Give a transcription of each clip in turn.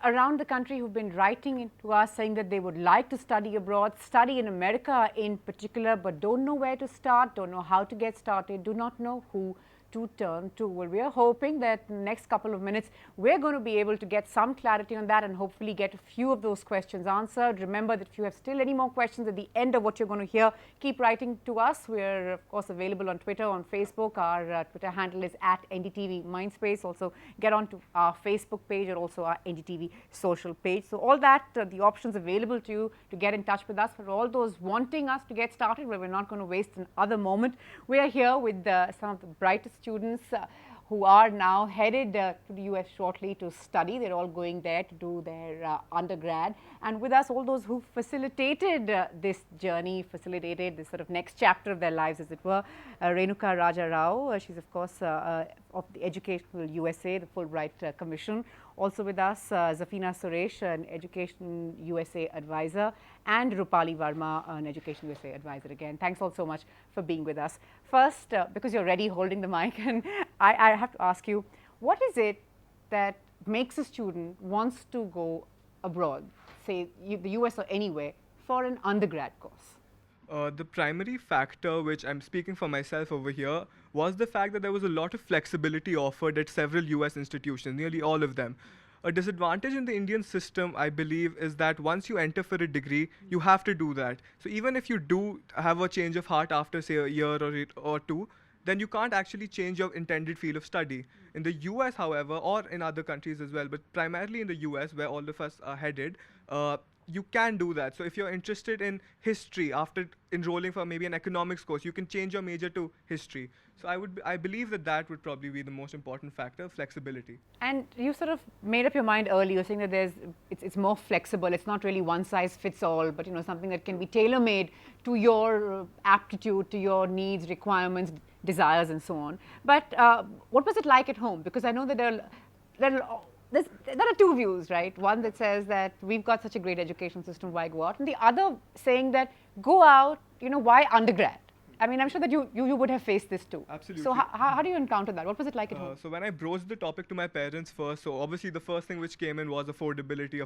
around the country who've been writing to us saying that they would like to study abroad, study in America in particular, but don't know where to start, don't know how to get started, do not know who to turn to. Well, we are hoping that in the next couple of minutes we're going to be able to get some clarity on that and hopefully get a few of those questions answered. Remember that if you have still any more questions at the end of what you're going to hear, keep writing to us. We're of course available on Twitter, on Facebook. Our Twitter handle is @NDTV Mindspace. Also get onto our Facebook page or also our NDTV social page. So all that, the options available to you to get in touch with us. For all those wanting us to get started, well, we're not going to waste another moment. We are here with some of the brightest students who are now headed to the US shortly to study. They're all going there to do their undergrad. And with us, all those who facilitated this journey, facilitated this sort of next chapter of their lives, as it were. Renuka Raja Rao, she's of course of the Educational USA, the Fulbright Commission. Also with us, Zafina Suresh, an Education USA advisor, and Rupali Verma, an Education USA advisor again. Thanks all so much for being with us. First, because you're ready holding the mic, and I have to ask you, what is it that makes a student wants to go abroad, say the US or anywhere, for an undergrad course? The primary factor, which I'm speaking for myself over here, was the fact that there was a lot of flexibility offered at several US institutions, nearly all of them. A disadvantage in the Indian system, I believe, is that once you enter for a degree, you have to do that. So even if you do have a change of heart after, say, a year or two, then you can't actually change your intended field of study. In the US, however, or in other countries as well, but primarily in the US, where all of us are headed, you can do that. So if you're interested in history after enrolling for maybe an economics course, you can change your major to history. So I believe that would probably be the most important factor, flexibility. And you sort of made up your mind earlier, saying that it's more flexible. It's not really one size fits all, but something that can be tailor-made to your aptitude, to your needs, requirements, desires, and so on. But what was it like at home? Because I know that there are two views, right? One that says that we've got such a great education system, why go out? And the other saying that go out, why undergrad? I mean, I'm sure that you would have faced this too. Absolutely. So how do you encounter that? What was it like at home? So when I broached the topic to my parents first, so obviously the first thing which came in was affordability,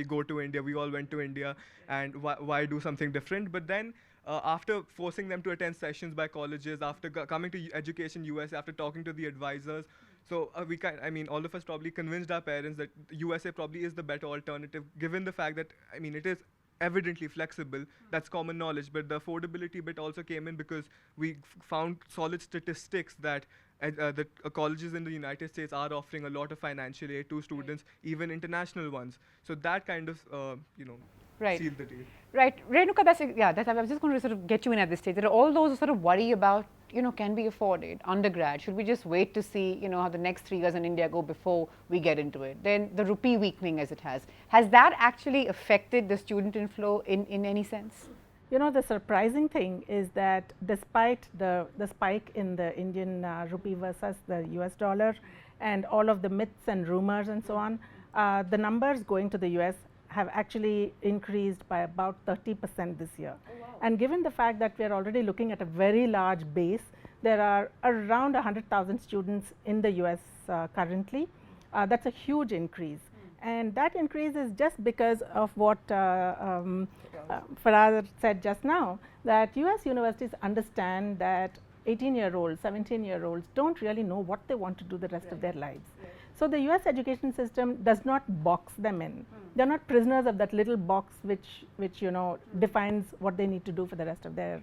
go to India. We all went to India, and why do something different? But then after forcing them to attend sessions by colleges, after coming to Education USA, after talking to the advisors, so all of us probably convinced our parents that USA probably is the better alternative, given the fact that, it is evidently flexible. That's common knowledge, but the affordability bit also came in because we found solid statistics that colleges in the United States are offering a lot of financial aid to students, even international ones. So that kind of, sealed the deal. Right. Renuka, I was just going to sort of get you in at this stage. There are all those who sort of worry about, can we afford it? Undergrad, should we just wait to see, how the next 3 years in India go before we get into it? Then the rupee weakening as it has that actually affected the student inflow in any sense? The surprising thing is that despite the spike in the Indian rupee versus the US dollar and all of the myths and rumors and so on, the numbers going to the US have actually increased by about 30% this year. Oh, wow. And given the fact that we are already looking at a very large base, there are around 100,000 students in the US currently. That's a huge increase. And that increase is just because of what Faraz said just now, that US universities understand that 18-year-olds, 17-year-olds don't really know what they want to do the rest of their lives. So the US education system does not box them in. They're not prisoners of that little box which defines what they need to do for the rest of their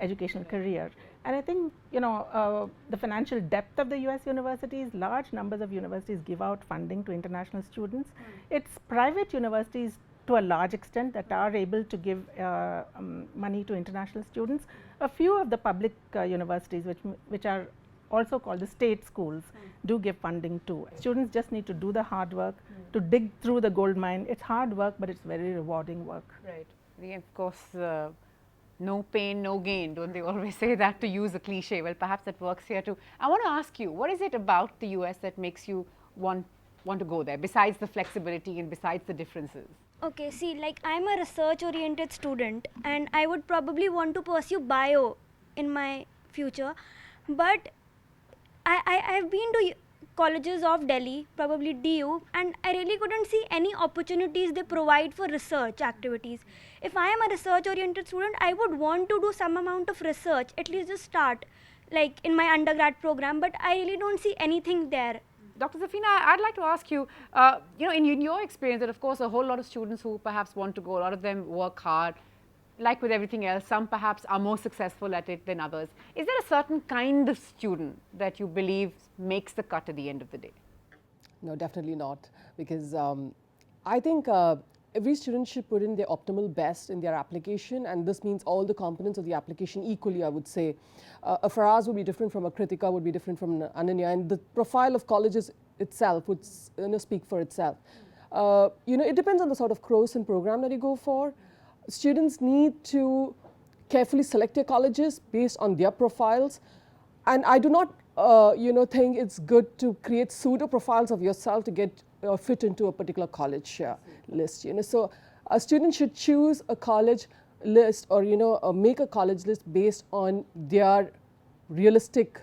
educational career. And I think the financial depth of the US universities, large numbers of universities give out funding to international students. It's private universities to a large extent that are able to give money to international students. A few of the public universities which are also called the state schools do give funding too. Students just need to do the hard work to dig through the gold mine. It's hard work, but it's very rewarding work. Right. Of course, no pain, no gain. Don't they always say that, to use a cliche? Well, perhaps that works here too. I want to ask you, what is it about the US that makes you want to go there, besides the flexibility and besides the differences? Okay, see, like I'm a research oriented student and I would probably want to pursue bio in my future, but I've been to colleges of Delhi, probably DU, and I really couldn't see any opportunities they provide for research activities. If I am a research-oriented student, I would want to do some amount of research, at least just start, like in my undergrad program, but I really don't see anything there. Dr. Zafina, I'd like to ask you, in your experience, that of course a whole lot of students who perhaps want to go, a lot of them work hard, like with everything else, some perhaps are more successful at it than others. Is there a certain kind of student that you believe makes the cut at the end of the day? No, definitely not, because I think every student should put in their optimal best in their application, and this means all the components of the application equally, I would say. A Faraz would be different from a Kritika, would be different from an Ananya, and the profile of colleges itself would speak for itself. It depends on the sort of course and program that you go for. Students need to carefully select their colleges based on their profiles, and I do not think it's good to create pseudo profiles of yourself to get fit into a particular college list. So a student should choose a college list, or make a college list based on their realistic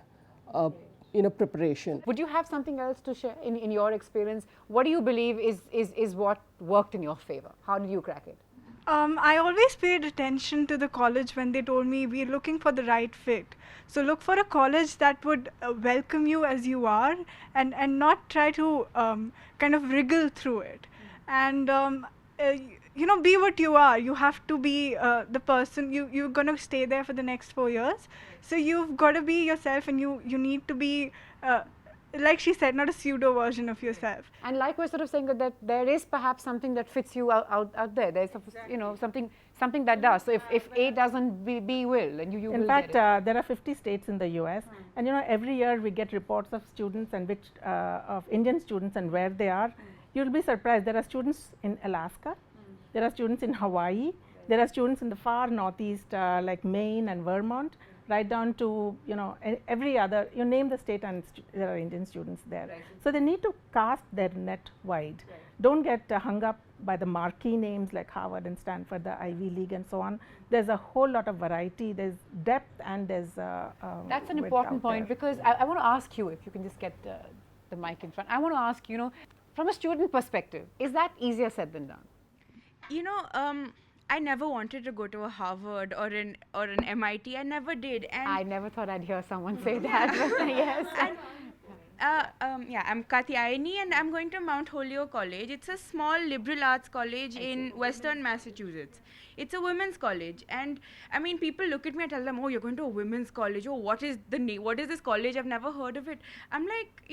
preparation. Would you have something else to share in your experience? What do you believe is what worked in your favor? How did you crack it? I always paid attention to the college when they told me we're looking for the right fit. So look for a college that would welcome you as you are, and not try to kind of wriggle through it. And be what you are. You have to be the person, you're going to stay there for the next 4 years. So you've got to be yourself, and you need to be like she said, not a pseudo version of yourself. And like we're sort of saying that there is perhaps something that fits you out there. There's something that does. So if A doesn't, B will, and you in will fact, get it. there are 50 states in the US, and every year we get reports of students and of Indian students and where they are. You'll be surprised. There are students in Alaska, there are students in Hawaii, there are students in the far northeast like Maine and Vermont, right down to every other, you name the state, and there are Indian students there. Right. So they need to cast their net wide. Right. Don't get hung up by the marquee names like Harvard and Stanford, the Ivy League and so on. There's a whole lot of variety, there's depth, and there's that's an important point, because I want to ask you, if you can just get the mic in front. I want to ask, from a student perspective, is that easier said than done? I never wanted to go to a Harvard or an MIT. I never did. And I never thought I'd hear someone say that. But yes. I'm Katyayani, and I'm going to Mount Holyoke College. It's a small liberal arts college in Western Massachusetts. It's a women's college, and I mean, people look at me and tell them, "Oh, you're going to a women's college. Oh, what is the name? What is this college? I've never heard of it." I'm like,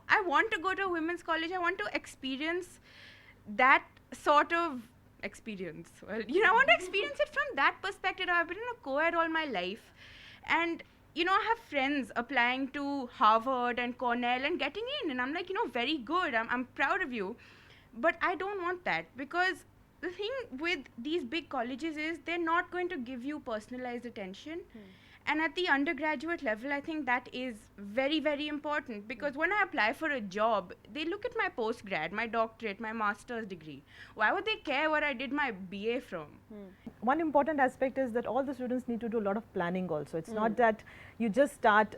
I want to go to a women's college. I want to experience that sort of experience. Well, I want to experience it from that perspective. I've been in a co-ed all my life, and I have friends applying to Harvard and Cornell and getting in, and I'm like, very good. I'm proud of you, but I don't want that, because the thing with these big colleges is they're not going to give you personalized attention. And at the undergraduate level, I think that is very, very important, because when I apply for a job, they look at my postgrad, my doctorate, my master's degree. Why would they care where I did my BA from? One important aspect is that all the students need to do a lot of planning also. It's not that you just start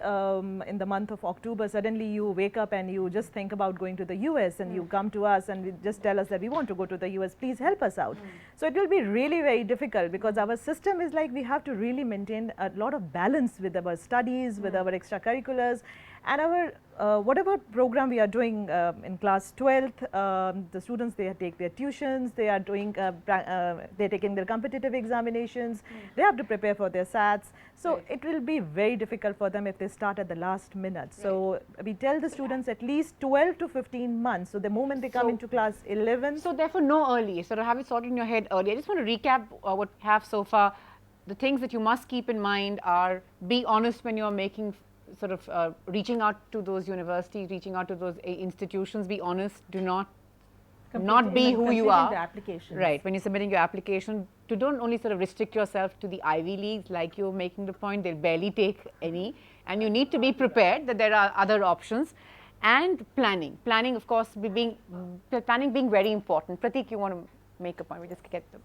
in the month of October, suddenly you wake up and you just think about going to the US, and you come to us and just tell us that we want to go to the US, please help us out. So it will be really very difficult, because our system is like we have to really maintain a lot of balance with our studies, with our extracurriculars, and our whatever program we are doing in class 12th. The students, they take their tuitions, they are doing they're taking their competitive examinations, they have to prepare for their SATs. So it will be very difficult for them if they start at the last minute. So we tell the students at least 12 to 15 months. So the moment they come into class 11. So therefore, no early. Sort of have it sorted in your head early. I just want to recap what we have so far. The things that you must keep in mind are: be honest when you're making sort of reaching out to those universities, reaching out to those institutions. Be honest. Do not be who you are. Right. When you're submitting your application, to don't only sort of restrict yourself to the Ivy Leagues, like you're making the point. They'll barely take any, and you need to be prepared that there are other options. And planning, of course, planning being very important. Prateek, you want to make a point? We just get them.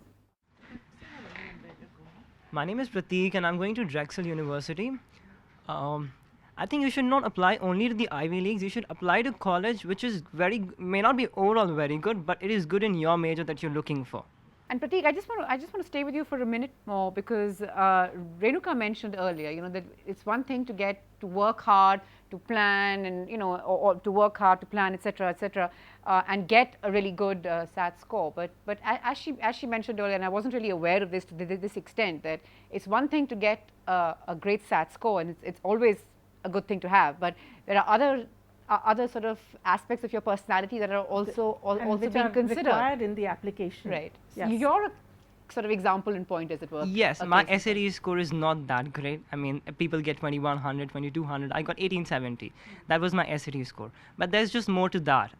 My name is Prateek, and I'm going to Drexel University. I think you should not apply only to the Ivy Leagues. You should apply to college which is may not be overall very good, but it is good in your major that you're looking for. And Prateek, I just want to stay with you for a minute more, because Renuka mentioned earlier, you know, that it's one thing to work hard, to plan, and you know, or to work hard to plan, etc., and get a really good SAT score. But as she mentioned earlier, and I wasn't really aware of this to this extent, that it's one thing to get a great SAT score, and it's always a good thing to have. But there are other sort of aspects of your personality that are also being considered. Required in the application. Right. Yes. You're a sort of example in point, as it were. Yes, my SAT score is not that great. I mean, people get 2100, 2200. I got 1870. That was my SAT score. But there's just more to that.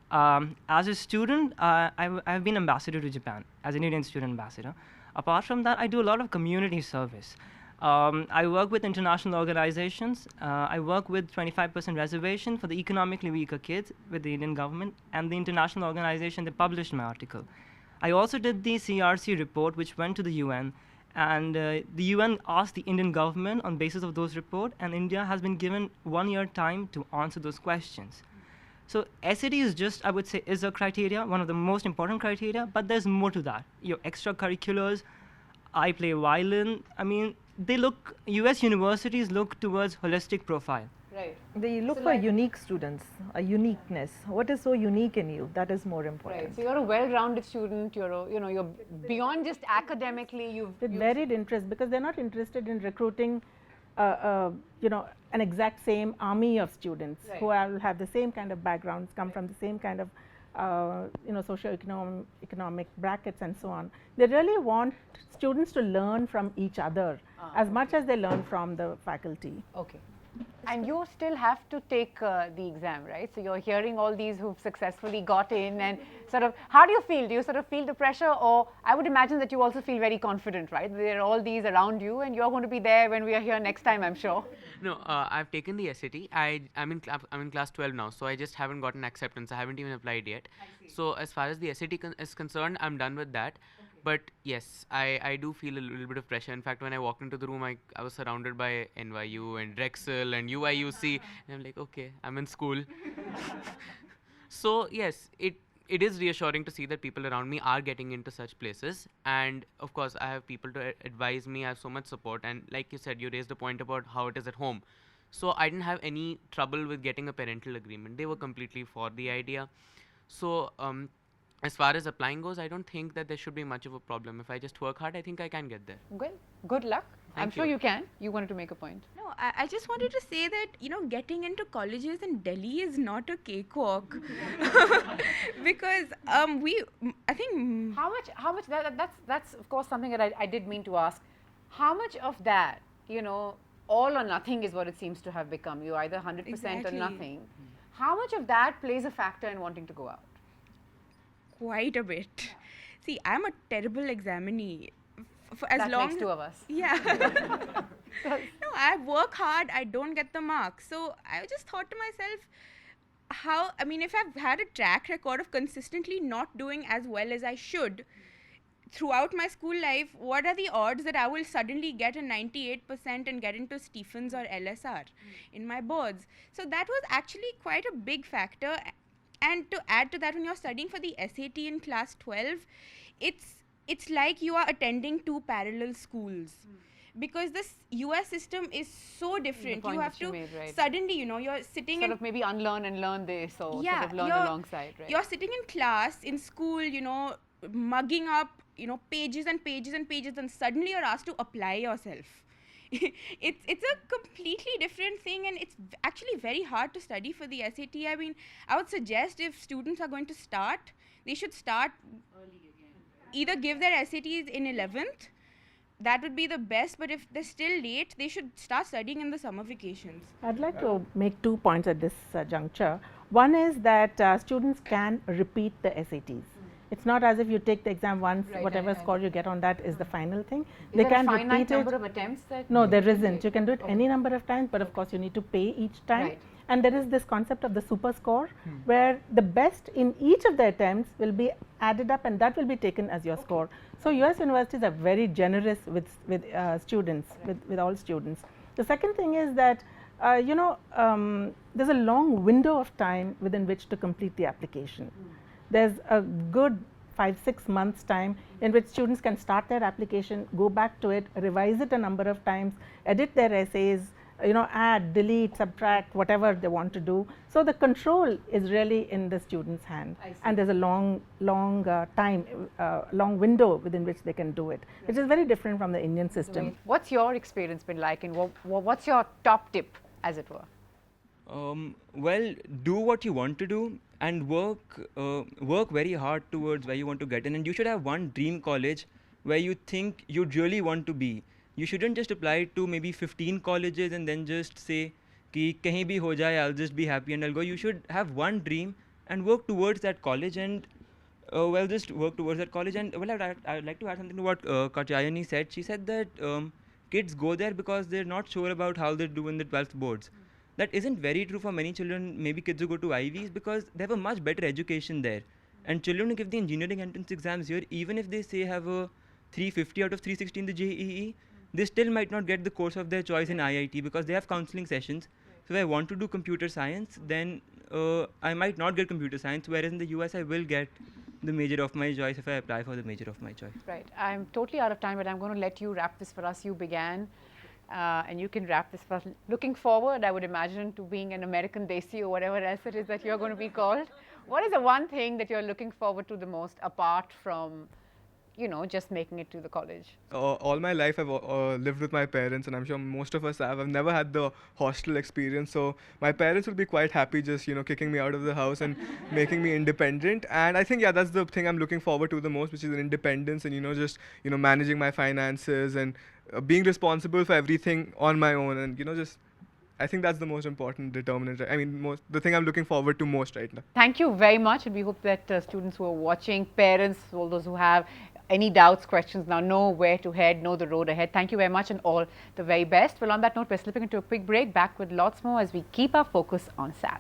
As a student, I've been ambassador to Japan, as an Indian student ambassador. Apart from that, I do a lot of community service. I work with international organizations. I work with 25% reservation for the economically weaker kids with the Indian government, and the international organization that published my article. I also did the CRC report, which went to the UN, and the UN asked the Indian government on basis of those reports, and India has been given 1 year time to answer those questions. So SAT is just, I would say, is a criteria, one of the most important criteria, but there's more to that. Your extracurriculars, I play violin. I mean, US universities look towards holistic profile. Right. They look for unique students, a uniqueness. What is so unique in you? That is more important. Right. So you're a well-rounded student. You're beyond just academically. With varied interests, because they're not interested in recruiting, an exact same army of students who will have the same kind of backgrounds, come from the same kind of socio-economic brackets and so on. They really want students to learn from each other as much as they learn from the faculty. Okay. And you still have to take the exam, right? So you're hearing all these who've successfully got in, and sort of, how do you feel? Do you sort of feel the pressure, or I would imagine that you also feel very confident, right? There are all these around you, and you're going to be there when we are here next time, I'm sure. No, I've taken the SAT. I'm in class 12 now, so I just haven't gotten acceptance. I haven't even applied yet. So as far as the SAT is concerned, I'm done with that. But yes, I do feel a little bit of pressure. In fact, when I walked into the room, I was surrounded by NYU and Drexel and UIUC, and I'm like, okay, I'm in school. So yes, it is reassuring to see that people around me are getting into such places. And of course, I have people to advise me. I have so much support. And like you said, you raised a point about how it is at home. So I didn't have any trouble with getting a parental agreement. They were completely for the idea. So as far as applying goes, I don't think that there should be much of a problem. If I just work hard, I think I can get there. Well, good luck. I'm sure you can. You wanted to make a point. No, I just wanted to say that, getting into colleges in Delhi is not a cakewalk. Because I think... How much, that's of course something that I did mean to ask. How much of that, all or nothing is what it seems to have become. You either 100% or nothing. How much of that plays a factor in wanting to go out? Quite a bit. See, I'm a terrible examinee. That makes two of us. Yeah. No, I work hard, I don't get the marks. So I just thought to myself, if I've had a track record of consistently not doing as well as I should throughout my school life, what are the odds that I will suddenly get a 98% and get into Stephens or LSR in my boards? So that was actually quite a big factor. And to add to that, when you're studying for the SAT in class 12, it's like you are attending two parallel schools. Because this US system is so different. You have to suddenly, you're sitting sort of maybe unlearn and learn this, or sort of learn alongside, right? You're sitting in class, in school, mugging up, pages and pages and pages, and suddenly you're asked to apply yourself. It's a completely different thing, and it's actually very hard to study for the SAT. I mean, I would suggest if students are going to start, they should start early again. Either give their SATs in 11th, that would be the best, but if they're still late, they should start studying in the summer vacations. I'd like to make 2 points at this juncture. One is that students can repeat the SATs. It's not as if you take the exam once, whatever score you get on that is the final thing. Is there a finite number of attempts? No, there isn't. You can do it any number of times, but of course you need to pay each time. Right. And there is this concept of the super score, where the best in each of the attempts will be added up, and that will be taken as your score. So US universities are very generous with students, with all students. The second thing is that there's a long window of time within which to complete the application. There's a good 5-6 months time in which students can start their application, go back to it, revise it a number of times, edit their essays, add, delete, subtract, whatever they want to do. So the control is really in the student's hand, and there's a long window within which they can do it, which is very different from the Indian system. What's your experience been like, and what's your top tip, as it were? Well, do what you want to do and work very hard towards where you want to get in, and you should have one dream college where you think you'd really want to be. You shouldn't just apply to maybe 15 colleges and then just say ki kahin bhi ho jaye, I'll just be happy and I'll go. You should have one dream and work towards that college, and just work towards that college. And I'd like to add something to what Katyayani said. She said that kids go there because they're not sure about how they do in the 12th boards. That isn't very true for many children, maybe kids who go to IVs, because they have a much better education there. And children who give the engineering entrance exams here, even if they say have a 350 out of 360 in the JEE, they still might not get the course of their choice in IIT because they have counseling sessions. So if I want to do computer science, then I might not get computer science, whereas in the US I will get the major of my choice if I apply for the major of my choice. Right. I'm totally out of time, but I'm going to let you wrap this for us. You began. And you can wrap this for us. Looking forward, I would imagine, to being an American Desi or whatever else it is that you're going to be called. What is the one thing that you're looking forward to the most, apart from, just making it to the college? All my life I've lived with my parents, and I'm sure most of us have. I've never had the hostel experience, so my parents will be quite happy just kicking me out of the house and making me independent. And I think that's the thing I'm looking forward to the most, which is an independence, and just managing my finances and being responsible for everything on my own, and I think that's the most important determinant. I mean, the thing I'm looking forward to most right now. Thank you very much, and we hope that students who are watching, parents, all those who have any doubts, questions, now know where to head, know the road ahead. Thank you very much, and all the very best. Well, on that note, we're slipping into a quick break. Back with lots more as we keep our focus on SATs.